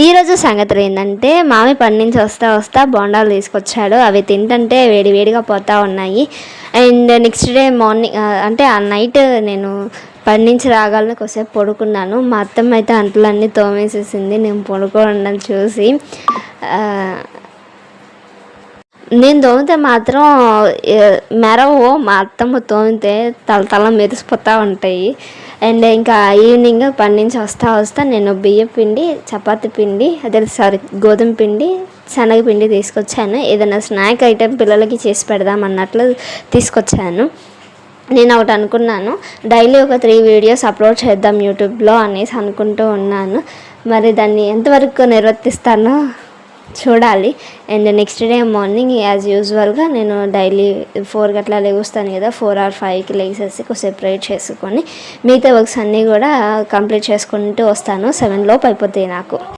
ఈరోజు సంగతులు ఏంటంటే మామి పని నుంచి వస్తా బోండాలు తీసుకొచ్చాడు. అవి తింటుంటే వేడిగా పోతూ ఉన్నాయి. అండ్ నెక్స్ట్ డే మార్నింగ్ అంటే ఆ నైట్ నేను పని నుంచి రాగాలని కొద్దిసేపు పడుకున్నాను. మా అత్తమ్మ అయితే అంట్లన్నీ తోమేసేసింది నేను పడుకోవడం చూసి. నేను తోమితే మాత్రం మెరవు, మా అత్తమ్మ తోమితే తల మెరిసిపోతూ ఉంటాయి. అండ్ ఇంకా ఈవినింగ్ పని నుంచి వస్తా నేను బియ్యం పిండి, చపాతీ పిండి, గోధుమ పిండి, శనగపిండి తీసుకొచ్చాను. ఏదైనా స్నాక్ ఐటెం పిల్లలకి చేసి పెడదాం అన్నట్లు తీసుకొచ్చాను. నేను ఒకటి అనుకున్నాను, డైలీ ఒక 3 వీడియోస్ అప్లోడ్ చేద్దాం యూట్యూబ్లో అనేసి అనుకుంటూ ఉన్నాను. మరి దాన్ని ఎంతవరకు నిర్వర్తిస్తానో చూడాలి. And next day morning as యూజువల్గా నేను డైలీ 4 గట్లా లేగుస్తాను కదా, 4 or 5కి లేచేసి కొద్దిసేపు ప్రేయర్ చేసుకొని మిగతా వర్క్స్ అన్నీ కూడా కంప్లీట్ చేసుకుంటూ వస్తాను. 7 లోపు అయిపోతాయి నాకు.